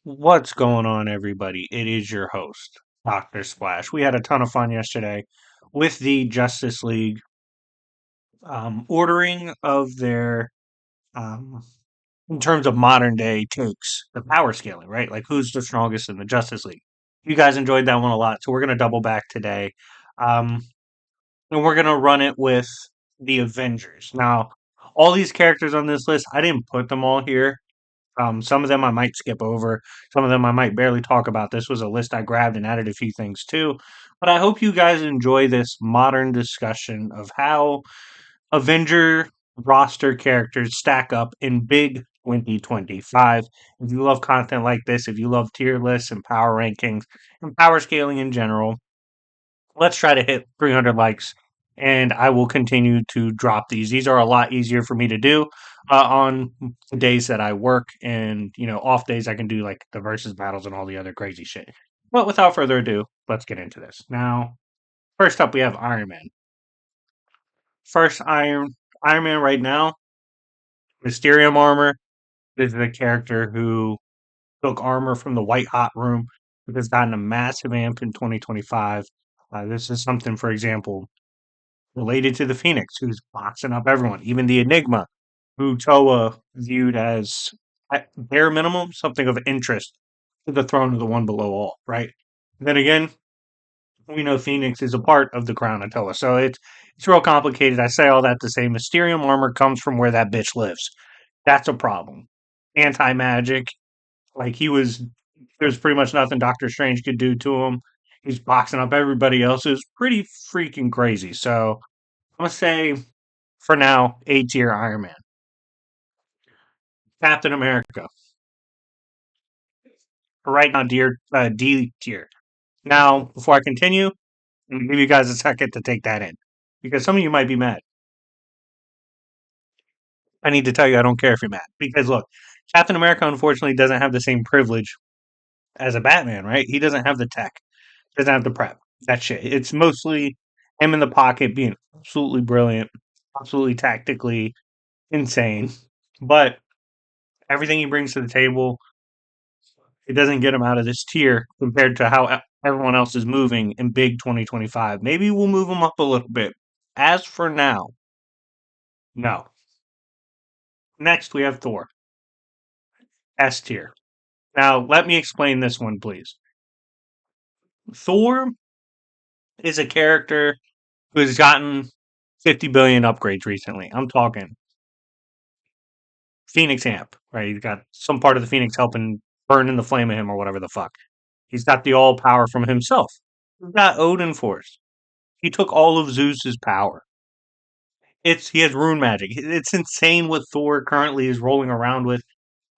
What's going on, everybody? It is your host, Dr. Splash. We had a ton of fun yesterday with the Justice League ordering of their, um, in terms of modern day takes, the power scaling, right? Like who's the strongest in the Justice League. You guys enjoyed that one a lot, so we're going to double back today. Um, and we're going to run it with the Avengers. Now, all these characters on this list, I didn't put them all here. Some of them I might skip over. Some of them I might barely talk about. This was a list I grabbed and added a few things too. But I hope you guys enjoy this modern discussion of how Avenger roster characters stack up in big 2025. If you love content like this, if you love tier lists and power rankings and power scaling in general, let's try to hit 300 likes and I will continue to drop these. These are a lot easier for me to do on the days that I work, and off days I can do like the versus battles and all the other crazy shit. But without further ado, let's get into this. Now, first up we have Iron Man. First Iron Man right now, Mysterium armor. This is a character who took armor from the White Hot Room, which has gotten a massive amp in 2025. This is something, for example, related to the Phoenix, who's boxing up everyone, even the Enigma, who Toa viewed as, at bare minimum, something of interest to the throne of the one below all, right? Then again, we know Phoenix is a part of the crown of Toa, so it's real complicated. I say all that to say Mysterium armor comes from where that bitch lives. That's a problem. Anti magic, like there's pretty much nothing Doctor Strange could do to him. He's boxing up everybody else. It's pretty freaking crazy. So I'm gonna say for now, A tier Iron Man. Captain America. For right now, D tier. Now, before I continue, I'm gonna give you guys a second to take that in. Because some of you might be mad. I need to tell you I don't care if you're mad. Because look, Captain America unfortunately doesn't have the same privilege as a Batman, right? He doesn't have the tech, doesn't have the prep. That shit. It's mostly him in the pocket being absolutely brilliant, absolutely tactically insane. But everything he brings to the table, it doesn't get him out of this tier compared to how everyone else is moving in big 2025. Maybe we'll move him up a little bit. As for now, no. Next, we have Thor, S tier. Now, let me explain this one, please. Thor is a character who has gotten 50 billion upgrades recently. I'm talking Phoenix Amp, right? He's got some part of the Phoenix helping burn in the flame of him or whatever the fuck. He's got the all power from himself. He's got Odin Force. He took all of Zeus's power. He has rune magic. It's insane what Thor currently is rolling around with.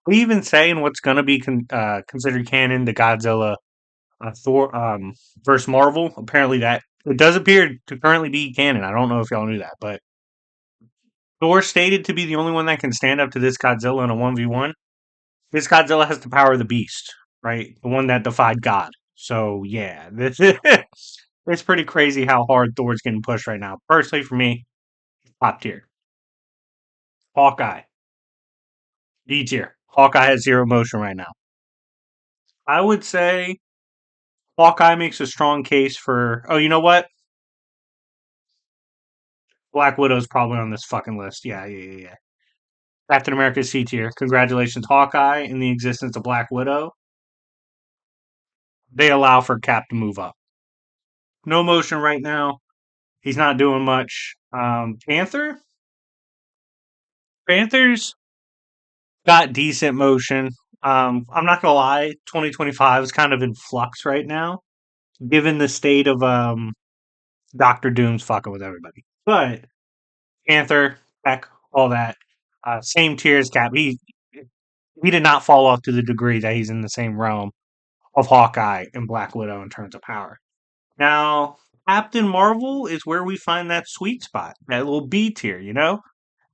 We even say in what's going to be considered canon, the Godzilla Thor versus Marvel. Apparently, that it does appear to currently be canon. I don't know if y'all knew that, but Thor stated to be the only one that can stand up to this Godzilla in a 1v1. This Godzilla has the power of the beast, right? The one that defied God. So yeah, this it's pretty crazy how hard Thor's getting pushed right now. Personally, for me, top tier. Hawkeye, D tier. Hawkeye has zero motion right now. I would say Hawkeye makes a strong case for. Oh, you know what? Black Widow's probably on this fucking list. Yeah. Captain America C tier. Congratulations, Hawkeye, in the existence of Black Widow. They allow for Cap to move up. No motion right now. He's not doing much. Panthers got decent motion. I'm not gonna lie, 2025 is kind of in flux right now, given the state of Doctor Doom's fucking with everybody. But Panther, Peck, all that, same tier as Cap. He did not fall off to the degree that he's in the same realm of Hawkeye and Black Widow in terms of power. Now, Captain Marvel is where we find that sweet spot, that little B tier, you know?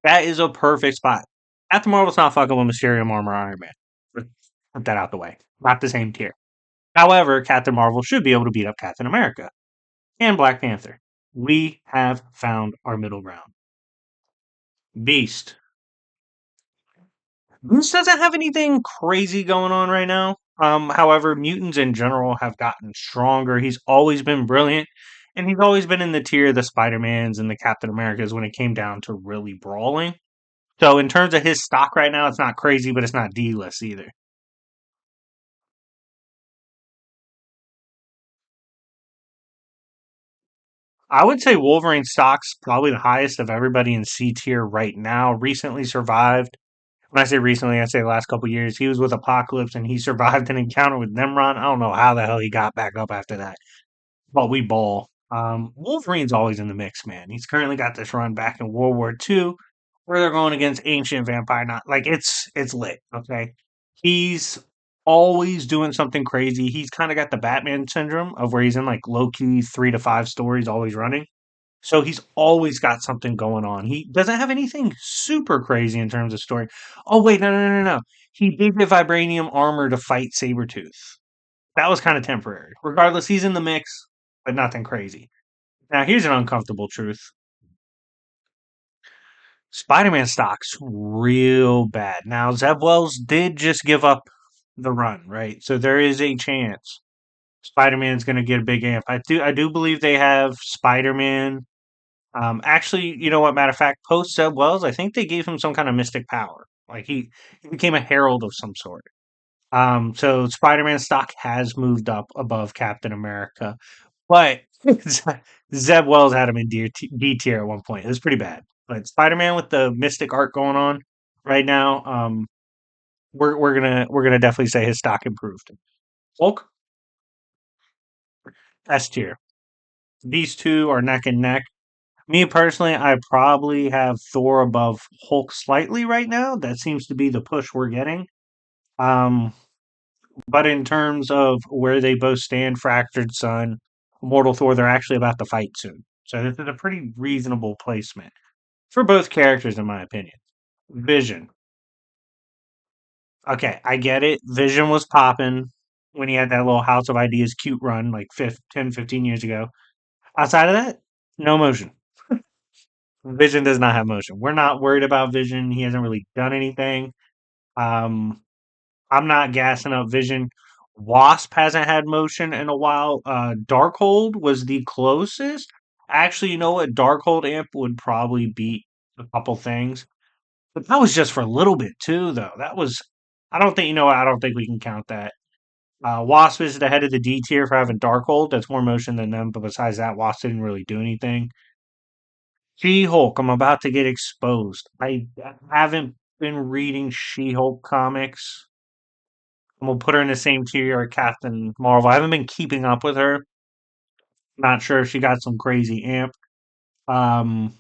That is a perfect spot. Captain Marvel's not fucking with Mysterium Armor Iron Man. Put that out the way. Not the same tier. However, Captain Marvel should be able to beat up Captain America and Black Panther. We have found our middle ground. Beast. Beast doesn't have anything crazy going on right now. However, mutants in general have gotten stronger. He's always been brilliant, and he's always been in the tier of the Spider-Mans and the Captain Americas when it came down to really brawling. So in terms of his stock right now, it's not crazy, but it's not D-list either. I would say Wolverine stock's probably the highest of everybody in C tier right now. Recently survived. When I say recently, I say the last couple years. He was with Apocalypse and he survived an encounter with Nimrod. I don't know how the hell he got back up after that. But we ball. Wolverine's always in the mix, man. He's currently got this run back in World War II where they're going against ancient vampire. Not like it's lit. Okay, he's always doing something crazy. He's kind of got the Batman syndrome of where he's in like low key 3 to 5 stories, always running. So he's always got something going on. He doesn't have anything super crazy in terms of story. Oh wait, no. He did get vibranium armor to fight Sabretooth. That was kind of temporary. Regardless, he's in the mix, but nothing crazy. Now, here's an uncomfortable truth. Spider-Man stock's real bad. Now, Zeb Wells did just give up the run, right? So there is a chance Spider-Man's going to get a big amp. I do believe they have Spider-Man. Actually, you know what? Matter of fact, post Zeb Wells, I think they gave him some kind of mystic power. Like he became a herald of some sort. So Spider-Man stock has moved up above Captain America. But Zeb Wells had him in D tier at one point. It was pretty bad. But Spider-Man with the Mystic art going on right now, we're gonna definitely say his stock improved. Hulk S tier. These two are neck and neck. Me personally, I probably have Thor above Hulk slightly right now. That seems to be the push we're getting. Um, but in terms of where they both stand, Fractured Sun, Immortal Thor, they're actually about to fight soon. So this is a pretty reasonable placement for both characters, in my opinion. Vision. Okay, I get it. Vision was popping when he had that little House of Ideas cute run like 10, 15 years ago. Outside of that, no motion. Vision does not have motion. We're not worried about Vision. He hasn't really done anything. Um, I'm not gassing up Vision. Wasp hasn't had motion in a while. Darkhold was the closest. Actually, you know what? Darkhold amp would probably beat a couple things. But that was just for a little bit too, though. That was, I don't think, you know what? I don't think we can count that. Wasp is the head of the D tier for having Darkhold. That's more motion than them. But besides that, Wasp didn't really do anything. She Hulk, I'm about to get exposed. I haven't been reading She Hulk comics. I'm gonna put her in the same tier as Captain Marvel. I haven't been keeping up with her. Not sure if she got some crazy amp. Um,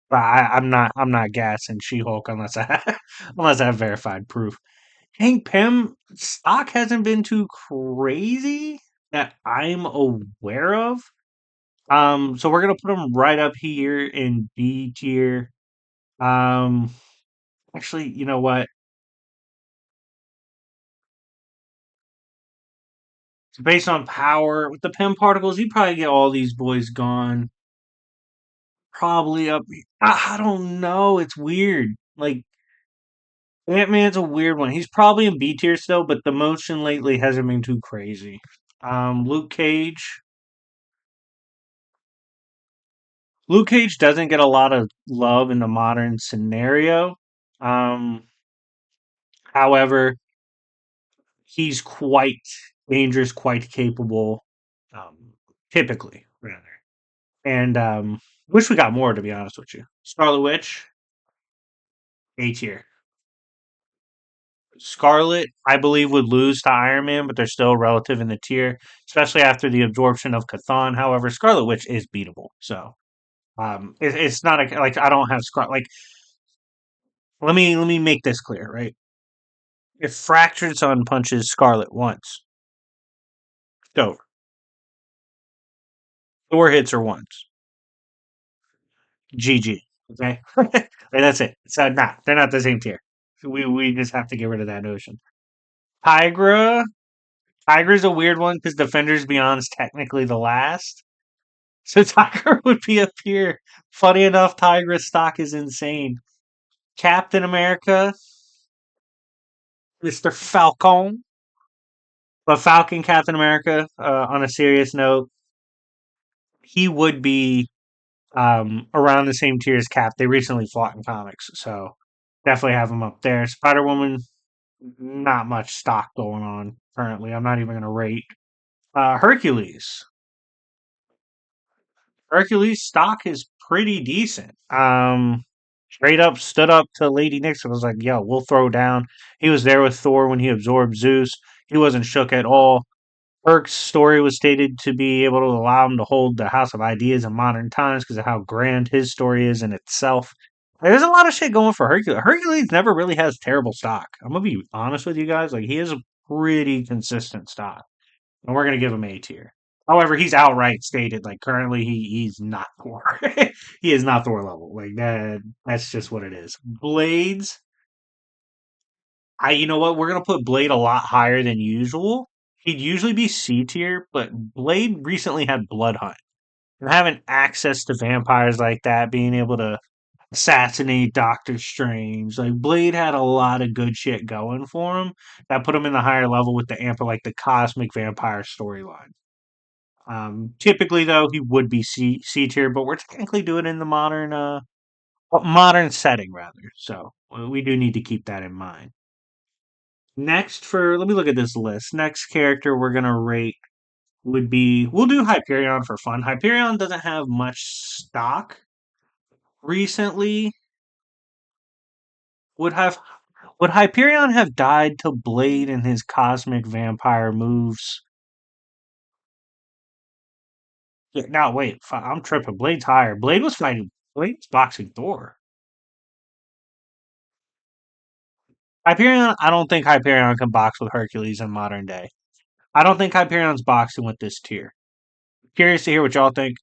but I'm not gassing She Hulk unless I unless I have verified proof. Hank Pym stock hasn't been too crazy that I'm aware of. So we're gonna put him right up here in B tier. Um, actually, you know what? Based on power with the Pym particles, you probably get all these boys gone. Probably up. I don't know. It's weird. Like Ant Man's a weird one. He's probably in B tier still, but the motion lately hasn't been too crazy. Luke Cage. Luke Cage doesn't get a lot of love in the modern scenario. Um, however, he's quite dangerous, quite capable. Um, typically, rather. And wish we got more, to be honest with you. Scarlet Witch, A tier. Scarlet, I believe, would lose to Iron Man, but they're still relative in the tier, especially after the absorption of Chthon. However, Scarlet Witch is beatable. So it's not like I don't have Scarlet. Like let me make this clear, right? If Fractured Sun punches Scarlet once, it's over. Thor hits her once. GG. Okay, like, that's it. So nah, they're not the same tier. We just have to get rid of that notion. Tigra. Tiger's a weird one because Defenders Beyond's technically the last. So Tiger would be up here. Funny enough, Tiger's stock is insane. Captain America, Mr. Falcon. But Falcon Captain America, on a serious note, he would be around the same tier as Cap. They recently fought in comics, so definitely have him up there. Spider Woman, not much stock going on currently. I'm not even going to rate. Hercules. Hercules stock is pretty decent. Straight up stood up to Lady Nixon. Was like, "Yo, we'll throw down." He was there with Thor when he absorbed Zeus. He wasn't shook at all. Herc's story was stated to be able to allow him to hold the House of Ideas in modern times because of how grand his story is in itself. There's a lot of shit going for Hercules. Hercules never really has terrible stock. I'm gonna be honest with you guys. Like he has a pretty consistent stock, and we're gonna give him A tier. However, he's outright stated like currently he's not Thor. He is not Thor level. Like that. That's just what it is. Blades. You know what? We're gonna put Blade a lot higher than usual. He'd usually be C tier, but Blade recently had Blood Hunt. And having access to vampires like that, being able to assassinate Doctor Strange, like Blade had a lot of good shit going for him that put him in the higher level with the amp like the cosmic vampire storyline. Typically though, he would be C tier, but we're technically doing it in the modern setting rather. So we do need to keep that in mind. Next for let me look at this list. Next character we're gonna rate would be we'll do Hyperion for fun. Hyperion doesn't have much stock recently. Would have would Hyperion have died to Blade and his cosmic vampire moves? Yeah, no, wait, I'm tripping. Blade's higher. Blade's boxing Thor. Hyperion, I don't think Hyperion can box with Hercules in modern day. I don't think Hyperion's boxing with this tier. Curious to hear what y'all think.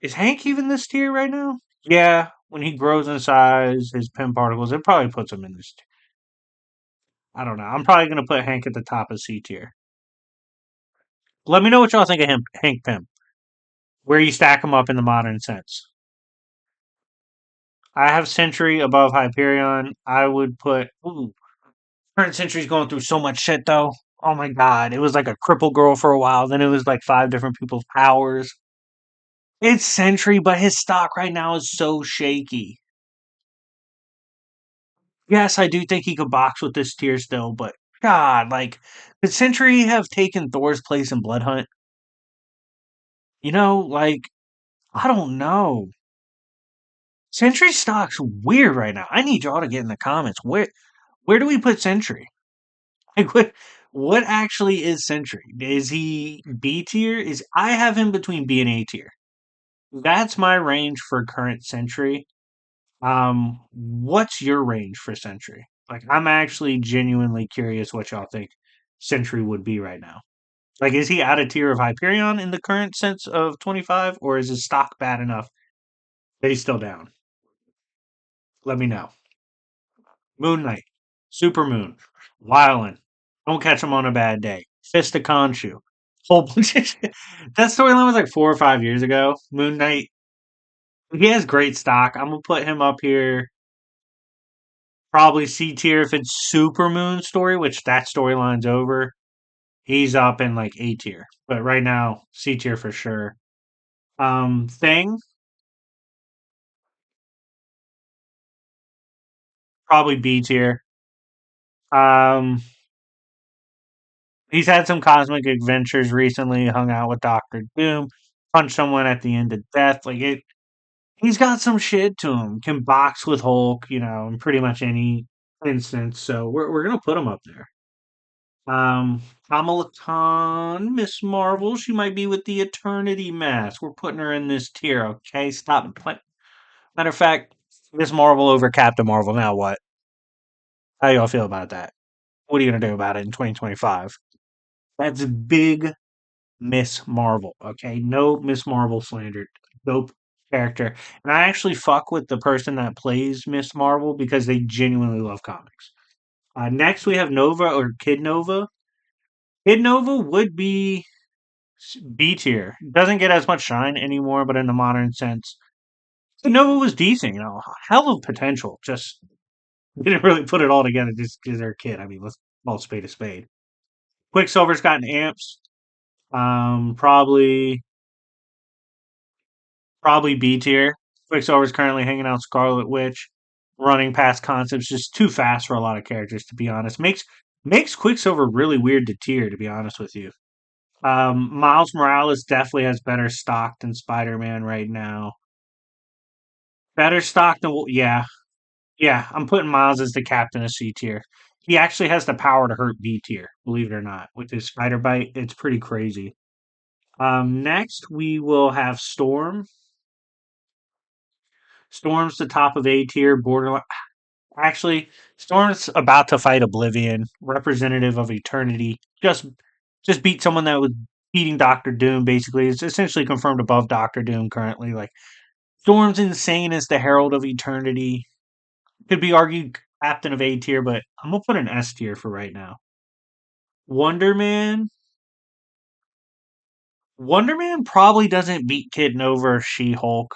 Is Hank even this tier right now? Yeah, when he grows in size, his pin particles, it probably puts him in this. I don't know. I'm probably gonna put Hank at the top of C tier. Let me know what y'all think of him, Hank Pym. Where you stack him up in the modern sense. I have Sentry above Hyperion. I would put. Ooh, current Sentry's going through so much shit though. Oh my god, it was like a cripple girl for a while. Then it was like five different people's powers. It's Sentry, but his stock right now is so shaky. Yes, I do think he could box with this tier still, but God, like, could Sentry have taken Thor's place in Blood Hunt? Like, I don't know. Sentry stock's weird right now. I need y'all to get in the comments. Where do we put Sentry? Like, what actually is Sentry? Is he B tier? Is I have him between B and A tier. That's my range for current Sentry. What's your range for Sentry? Like, I'm actually genuinely curious what y'all think Sentry would be right now. Like, is he out of tier of Hyperion in the current sense of 25, or is his stock bad enough that he's still down? Let me know. Moon Knight, Supermoon, Wildin', Don't Catch Him on a Bad Day, Fist of Khonshu, whole bunch of shit. That storyline was like 4 or 5 years ago. Moon Knight, he has great stock. I'm gonna put him up here. Probably C tier if it's Supermoon story, which that storyline's over. He's up in like A tier, but right now C tier for sure. Thing probably B tier. Um, he's had some cosmic adventures recently. Hung out with Doctor Doom, punched someone at the end of death. Like it, he's got some shit to him. Can box with Hulk, in pretty much any instance. So we're gonna put him up there. Kamala Khan, Miss Marvel, she might be with the Eternity Mask. We're putting her in this tier, okay? Stop. Matter of fact, Miss Marvel over Captain Marvel. Now what? How y'all feel about that? What are you gonna do about it in 2025? That's big Miss Marvel, okay? No Miss Marvel slandered. Dope character. And I actually fuck with the person that plays Miss Marvel because they genuinely love comics. Next, we have Nova or Kid Nova. Kid Nova would be B tier. Doesn't get as much shine anymore, but in the modern sense, Kid Nova was decent. Hell of potential. Just Didn't really put it all together just because they're a kid. I mean, let's call a spade a spade. Quicksilver's gotten amps. Probably B tier. Quicksilver's currently hanging out Scarlet Witch, running past concepts, just too fast for a lot of characters, to be honest. Makes Quicksilver really weird to tier, to be honest with you. Miles Morales definitely has better stock than Spider-Man right now. Better stock than yeah, yeah. I'm putting Miles as the captain of C tier. He actually has the power to hurt B tier, believe it or not, with his spider bite. It's pretty crazy. Next we will have Storm. Storm's the top of A tier, borderline. Actually, Storm's about to fight Oblivion, representative of Eternity. Just beat someone that was beating Doctor Doom. Basically, it's essentially confirmed above Doctor Doom currently. Like Storm's insane as the Herald of Eternity. Could be argued captain of A tier, but I'm gonna put an S tier for right now. Wonder Man. Wonder Man probably doesn't beat Kid Nova or She Hulk.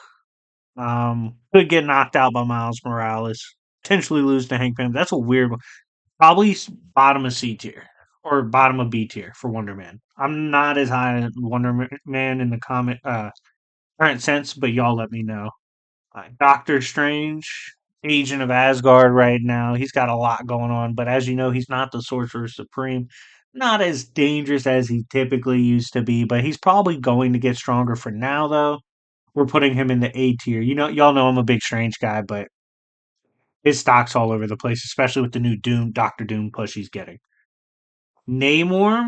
Could get knocked out by Miles Morales. Potentially lose to Hank Pym. That's a weird one. Probably bottom of C tier or bottom of B tier for Wonder Man. I'm not as high as Wonder Man in the comic current sense, but y'all let me know. Doctor Strange, Agent of Asgard right now. He's got a lot going on, but as you know, he's not the Sorcerer Supreme. Not as dangerous as he typically used to be, but he's probably going to get stronger for now, though. We're putting him in the A tier. You know, y'all know I'm a big Strange guy, but his stock's all over the place, especially with the new Doctor Doom push he's getting. Namor,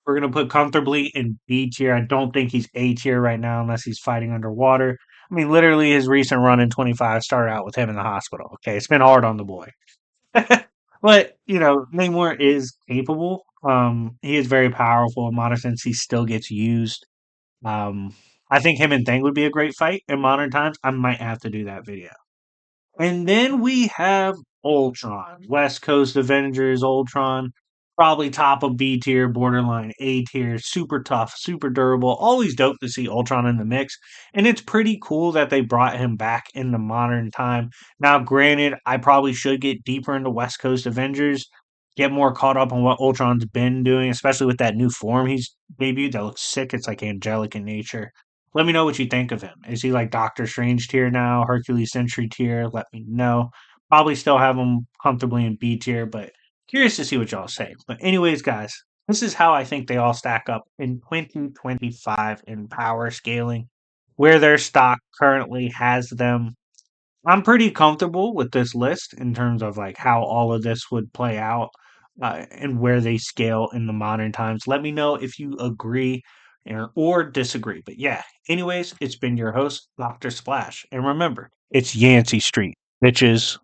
we're gonna put comfortably in B tier. I don't think he's A tier right now unless he's fighting underwater. I mean, literally, his recent run in 25 started out with him in the hospital. Okay, it's been hard on the boy, but Namor is capable. He is very powerful. In modern sense, he still gets used. Um, I think him and Thing would be a great fight in modern times. I might have to do that video. And then we have Ultron, West Coast Avengers, Ultron, probably top of B tier, borderline A tier, super tough, super durable. Always dope to see Ultron in the mix. And it's pretty cool that they brought him back in the modern time. Now, granted, I probably should get deeper into West Coast Avengers, get more caught up on what Ultron's been doing, especially with that new form he's debuted that looks sick. It's like angelic in nature. Let me know what you think of him. Is he like Doctor Strange tier now, Hercules Sentry tier? Let me know. Probably still have him comfortably in B tier, but curious to see what y'all say. But anyways, guys, this is how I think they all stack up in 2025 in power scaling, where their stock currently has them. I'm pretty comfortable with this list in terms of like how all of this would play out and where they scale in the modern times. Let me know if you agree or disagree. But yeah, anyways, it's been your host, Dr. Splash. And remember, it's Yancey Street, bitches.